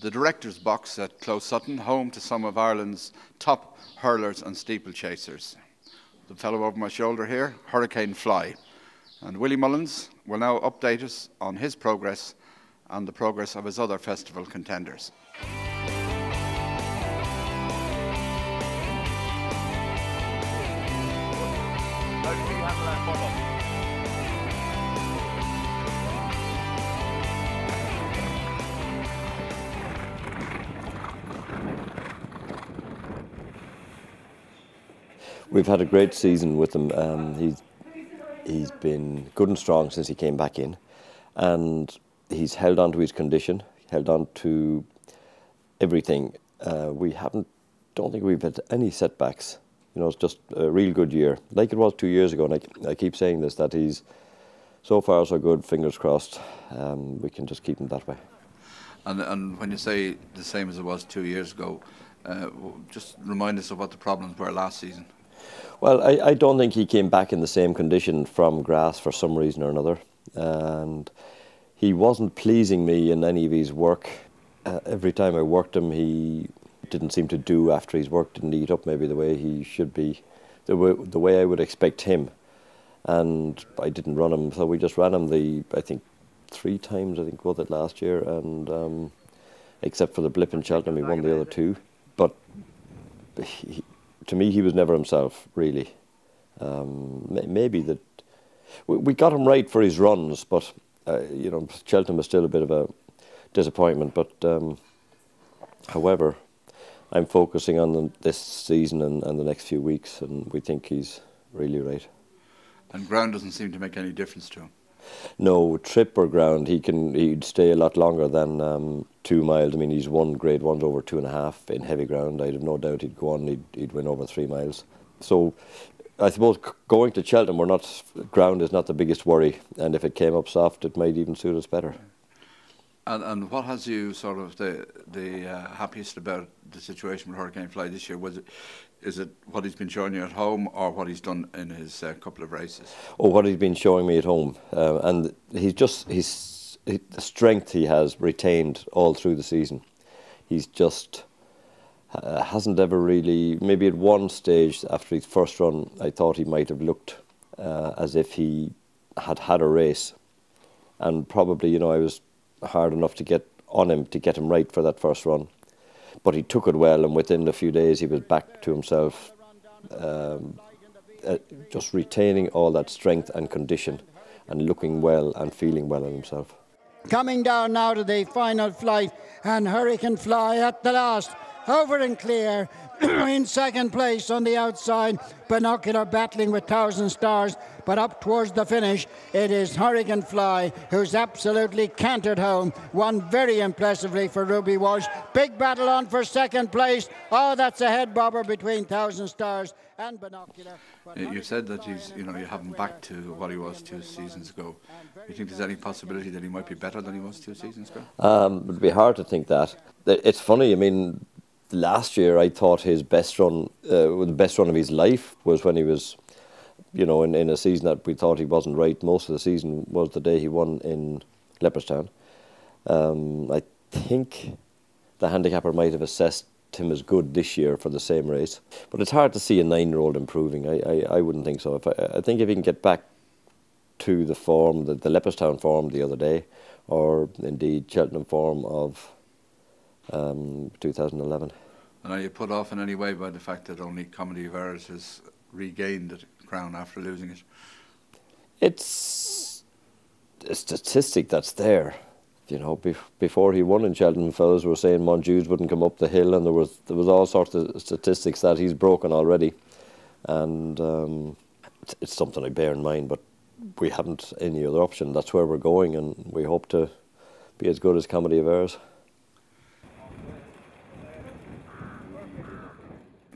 the director's box at Close Sutton, home to some of Ireland's top hurlers and steeplechasers. The fellow over my shoulder here, Hurricane Fly. And Willie Mullins will now update us on his progress and the progress of his other festival contenders. We've had a great season with him. He's been good and strong since he came back in, and he's held on to his condition, held on to everything. Don't think we've had any setbacks. You know, it's just a real good year, like it was 2 years ago. And I keep saying this, that he's so far so good. Fingers crossed, we can just keep him that way. And when you say the same as it was 2 years ago, just remind us of what the problems were last season. Well, I don't think he came back in the same condition from grass for some reason or another, and he wasn't pleasing me in any of his work. Every time I worked him, he didn't seem to do after his work, didn't eat up maybe the way he should be, the way I would expect him, and I didn't run him, so we just ran him I think 3 times, was it last year, and except for the blip in Cheltenham, he won the other 2, but to me, he was never himself, really. Maybe that we got him right for his runs, but you know, Cheltenham was still a bit of a disappointment. But however, I'm focusing on this season and the next few weeks, and we think he's really right. And ground doesn't seem to make any difference to him. No, trip or ground, he'd stay a lot longer than 2 miles. I mean, he's won grade 1s over 2.5 in heavy ground. I'd have no doubt he'd go on, he'd win over 3 miles. So I suppose going to Cheltenham, ground is not the biggest worry, and if it came up soft, it might even suit us better. And what has you sort of the happiest about the situation with Hurricane Fly this year? Is it what he's been showing you at home, or what he's done in his couple of races? Oh, what he's been showing me at home, and the strength he has retained all through the season. He's just hasn't ever really. Maybe at one stage after his first run, I thought he might have looked as if he had a race, and probably, you know, I was hard enough to get on him to get him right for that first run. But he took it well, and within a few days he was back to himself, just retaining all that strength and condition and looking well and feeling well in himself. Coming down now to the final flight, and Hurricane Fly at the last, over and clear, in second place on the outside, Binocular battling with Thousand Stars, but up towards the finish it is Hurricane Fly who's absolutely cantered home, won very impressively for Ruby Walsh. Big battle on for second place. Oh, that's a head bobber between Thousand Stars and Binocular. You said that you have him back to what he was 2 seasons ago. Do you think there's any possibility that he might be better than he was 2 seasons ago? It'd be hard to think that. It's funny, I mean, last year I thought his best run, the best run of his life was when he was, you know, in a season that we thought he wasn't right. Most of the season was the day he won in Leopardstown. I think the handicapper might have assessed him as good this year for the same race. But it's hard to see a 9-year-old improving. I wouldn't think so. I think if he can get back to the form, the Leopardstown form the other day, or indeed Cheltenham form of 2011. And are you put off in any way by the fact that only Comedy of Errors has regained the crown after losing it? It's a statistic that's there. You know, before he won in Cheltenham, fellows were saying Monjudes wouldn't come up the hill, and there was all sorts of statistics that he's broken already, and it's something I bear in mind. But we haven't any other option. That's where we're going, and we hope to be as good as Comedy of Errors.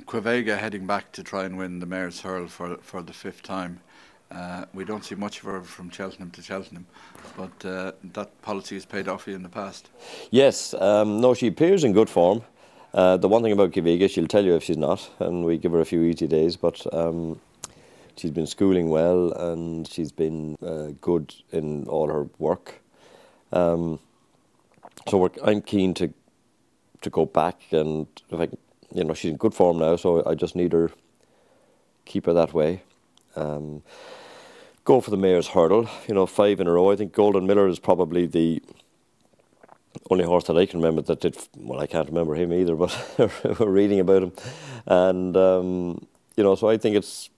Quevega heading back to try and win the Mayor's Hurl for the 5th time. We don't see much of her from Cheltenham to Cheltenham, but that policy has paid off for you in the past. Yes, no, she appears in good form. The one thing about Quevega, she'll tell you if she's not, and we give her a few easy days, but she's been schooling well, and she's been good in all her work. So I'm keen to to go back, and if I, you know, she's in good form now, so I just need her, keep her that way. Go for the Mayor's Hurdle, you know, 5 in a row. I think Golden Miller is probably the only horse that I can remember that did, well, I can't remember him either, but we're reading about him. And, you know, so I think it's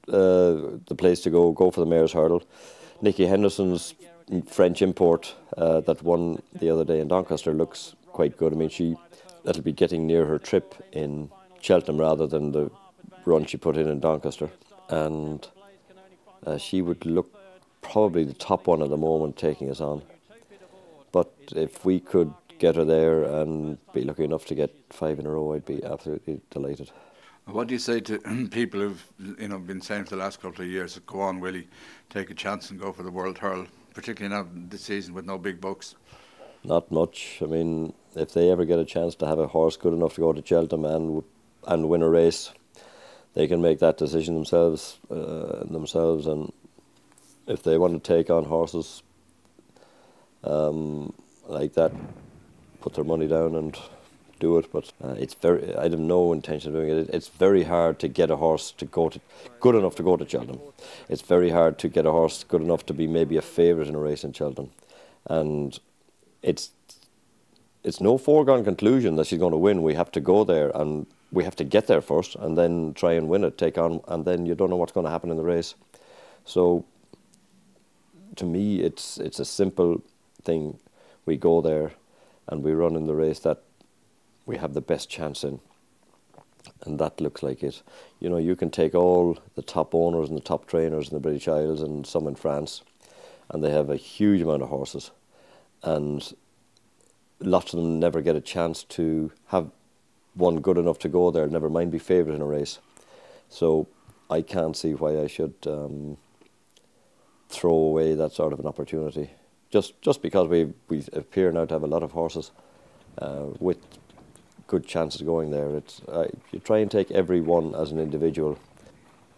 the place to go for the Mayor's Hurdle. Nicky Henderson's French import that won the other day in Doncaster looks quite good. I mean, that'll be getting near her trip in Cheltenham rather than the run she put in Doncaster. And she would look probably the top one at the moment, taking us on. But if we could get her there and be lucky enough to get 5 in a row, I'd be absolutely delighted. What do you say to people who've, you know, been saying for the last couple of years, go on, Willie, take a chance and go for the World Hurl, particularly now this season with no big bucks? Not much. I mean, if they ever get a chance to have a horse good enough to go to Cheltenham and win a race, they can make that decision themselves. And if they want to take on horses like that, put their money down and do it. But I have no intention of doing it. It's very hard to get a horse to good enough to go to Cheltenham. It's very hard to get a horse good enough to be maybe a favourite in a race in Cheltenham, and it's no foregone conclusion that she's going to win. We have to go there, and we have to get there first, and then try and win it, take on, and then you don't know what's going to happen in the race. So, to me, it's a simple thing. We go there, and we run in the race that we have the best chance in, and that looks like it. You know, you can take all the top owners and the top trainers in the British Isles and some in France, and they have a huge amount of horses, and lots of them never get a chance to have one good enough to go there, never mind be favourite in a race. So I can't see why I should throw away that sort of an opportunity. Just because we appear now to have a lot of horses with good chances of going there. You try and take every one as an individual.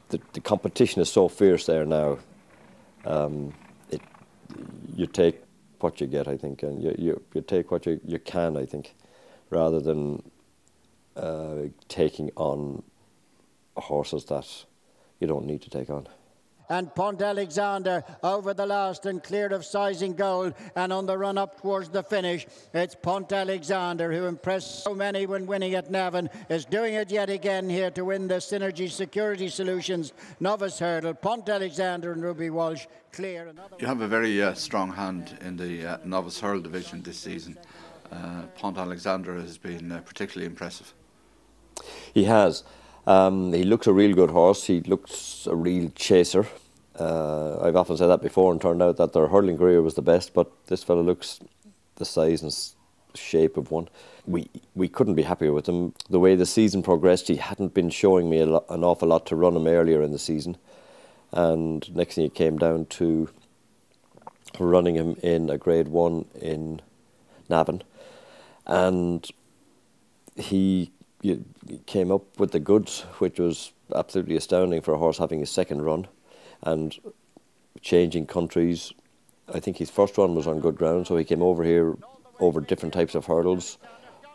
The competition is so fierce there now. You take what you get, I think, and you take what you can, I think, rather than taking on horses that you don't need to take on. And Pont Alexander over the last and clear of Sizing Gold, and on the run up towards the finish, it's Pont Alexander, who impressed so many when winning at Navan, is doing it yet again here to win the Synergy Security Solutions Novice Hurdle. Pont Alexander and Ruby Walsh clear. You have a very strong hand in the Novice Hurl division this season. Pont Alexander has been particularly impressive. He has. He looks a real good horse. He looks a real chaser. I've often said that before, and turned out that their hurling career was the best, but this fellow looks the size and shape of one. We couldn't be happier with him. The way the season progressed, he hadn't been showing me an awful lot to run him earlier in the season, and next thing it came down to running him in a Grade 1 in Navan, and he came up with the goods, which was absolutely astounding for a horse having his second run and changing countries. I think his first run was on good ground, so he came over here over different types of hurdles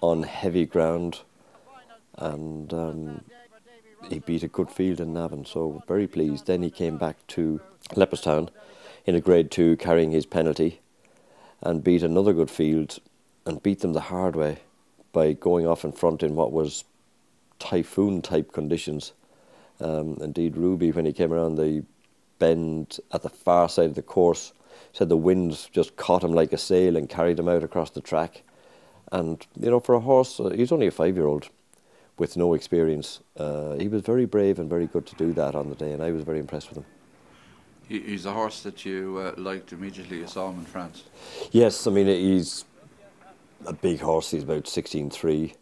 on heavy ground, and he beat a good field in Navan, so very pleased. Then he came back to Leopardstown in a Grade 2 carrying his penalty and beat another good field and beat them the hard way by going off in front in what was typhoon-type conditions. Indeed, Ruby, when he came around the bend at the far side of the course, said the wind just caught him like a sail and carried him out across the track. And, you know, for a horse, he's only a 5-year-old with no experience. He was very brave and very good to do that on the day, and I was very impressed with him. He's a horse that you liked immediately you saw him in France. Yes, I mean, he's a big horse. He's about 16'3".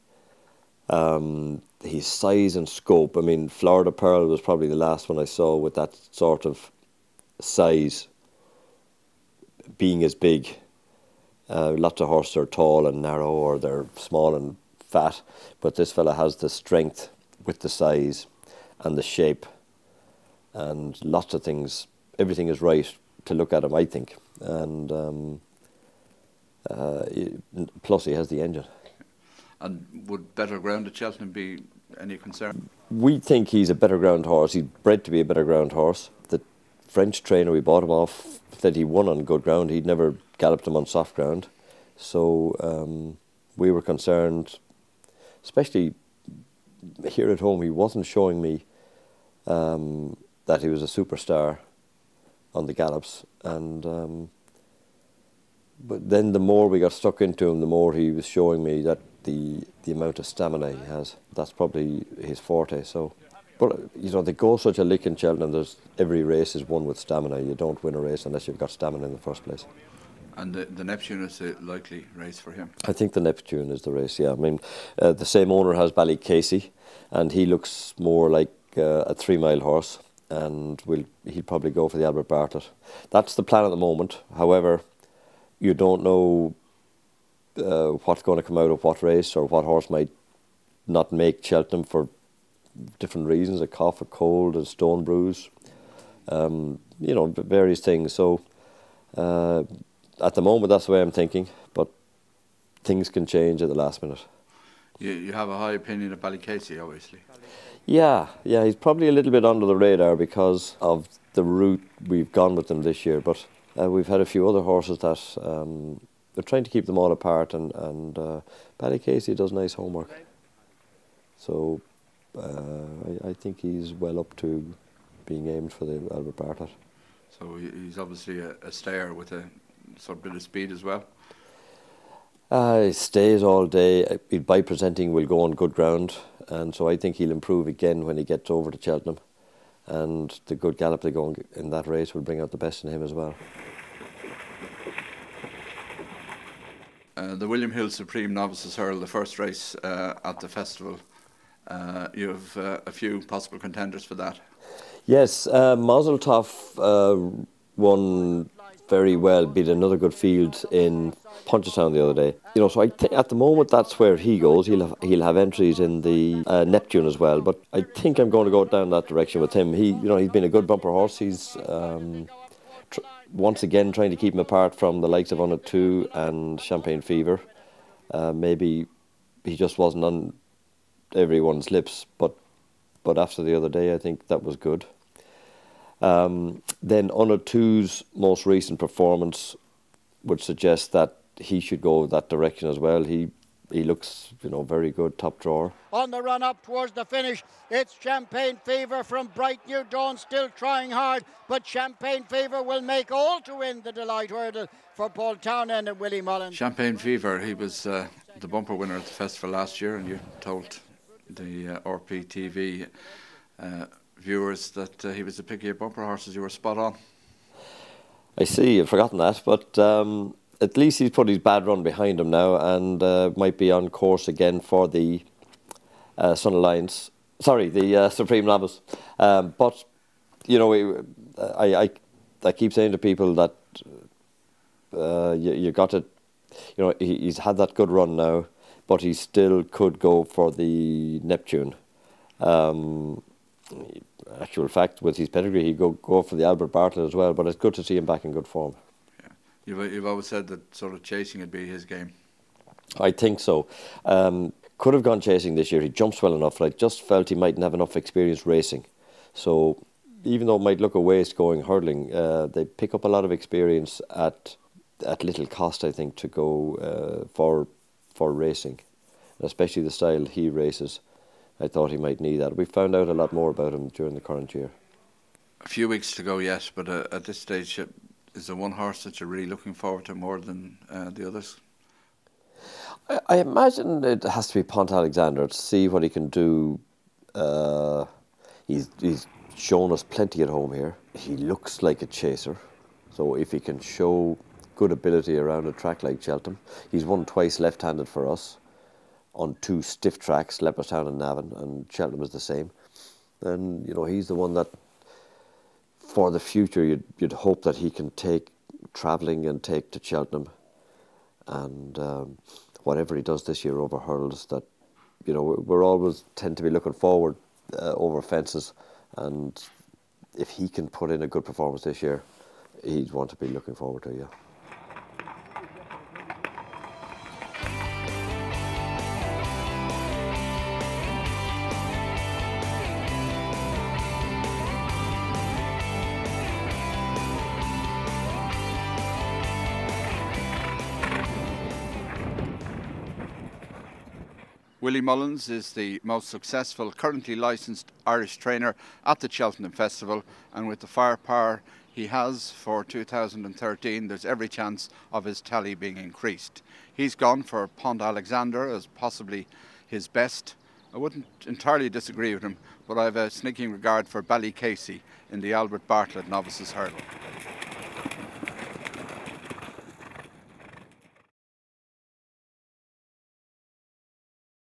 His size and scope, I mean, Florida Pearl was probably the last one I saw with that sort of size being as big. Lots of horses are tall and narrow, or they're small and fat, but this fella has the strength with the size and the shape and lots of things. Everything is right to look at him, I think, and plus he has the engine. And would better ground at Cheltenham be any concern? We think he's a better ground horse. He's bred to be a better ground horse. The French trainer we bought him off said he won on good ground. He'd never galloped him on soft ground. So we were concerned, especially here at home. He wasn't showing me that he was a superstar on the gallops. And but then the more we got stuck into him, the more he was showing me that the amount of stamina he has. That's probably his forte. So, but you know, they go such a lick in Cheltenham. There's every race is won with stamina. You don't win a race unless you've got stamina in the first place. And the Neptune is a likely race for him? I think the Neptune is the race, yeah. I mean, the same owner has Ballycasey, and he looks more like a 3 mile horse, and he'll probably go for the Albert Bartlett. That's the plan at the moment. However, you don't know what's going to come out of what race, or what horse might not make Cheltenham for different reasons, a cough, a cold, a stone bruise, you know, various things. So at the moment, that's the way I'm thinking, but things can change at the last minute. You have a high opinion of Ballycasey, obviously. Yeah, he's probably a little bit under the radar because of the route we've gone with them this year, but we've had a few other horses that we're trying to keep them all apart, and Ballycasey does nice homework. So I think he's well up to being aimed for the Albert Bartlett. So he's obviously a stayer with a sort of bit of speed as well. He stays all day. By presenting will go on good ground, and so I think he'll improve again when he gets over to Cheltenham. And the good gallop they go in that race will bring out the best in him as well. The William Hill Supreme Novices Hurl, the first race at the festival. You have a few possible contenders for that. Yes, Mazel Tov won very well, beat another good field in Punchestown the other day. You know, so I think at the moment that's where he goes. He'll have entries in the Neptune as well. But I think I'm going to go down that direction with him. He's been a good bumper horse. He's once again trying to keep him apart from the likes of On It 2 and Champagne Fever. Maybe he just wasn't on everyone's lips, but after the other day, I think that was good. Then On It 2's most recent performance would suggest that he should go that direction as well. He looks, very good, top drawer. On the run up towards the finish, it's Champagne Fever from Bright New Dawn, still trying hard, but Champagne Fever will make all to win the Delight Hurdle for Paul Townend and Willie Mullins. Champagne Fever, he was the bumper winner at the festival last year, and you told the RP TV viewers that he was the pick of your bumper horses. You were spot on. I see, I've forgotten that, but at least he's put his bad run behind him now, and might be on course again for the Sun Alliance. Sorry, the Supreme Novice. But I keep saying to people that you got to, he's had that good run now, but he still could go for the Neptune. Actual fact, with his pedigree, he'd go for the Albert Bartlett as well, but it's good to see him back in good form. Yeah. You've always said that sort of chasing would be his game. I think so. Could have gone chasing this year. He jumps well enough, but I just felt he mightn't have enough experience racing. So even though it might look a waste going hurdling, they pick up a lot of experience at little cost, I think, to go for racing, especially the style he races. I thought he might need that. We found out a lot more about him during the current year. A few weeks to go yet, but at this stage, is there one horse that you're really looking forward to more than the others? I imagine it has to be Pont Alexander, to see what he can do. He's shown us plenty at home here. He looks like a chaser, so if he can show good ability around a track like Cheltenham. He's won twice left-handed for us on 2 stiff tracks, Leopardstown and Navan, and Cheltenham is the same. And he's the one that, for the future, you'd hope that he can take travelling and take to Cheltenham, and whatever he does this year over hurdles, that we're always tend to be looking forward over fences, and if he can put in a good performance this year, he'd want to be looking forward to, yeah. Willie Mullins is the most successful currently licensed Irish trainer at the Cheltenham Festival, and with the firepower he has for 2013, there's every chance of his tally being increased. He's gone for Pont Alexander as possibly his best. I wouldn't entirely disagree with him, but I have a sneaking regard for Ballycasey in the Albert Bartlett Novices Hurdle.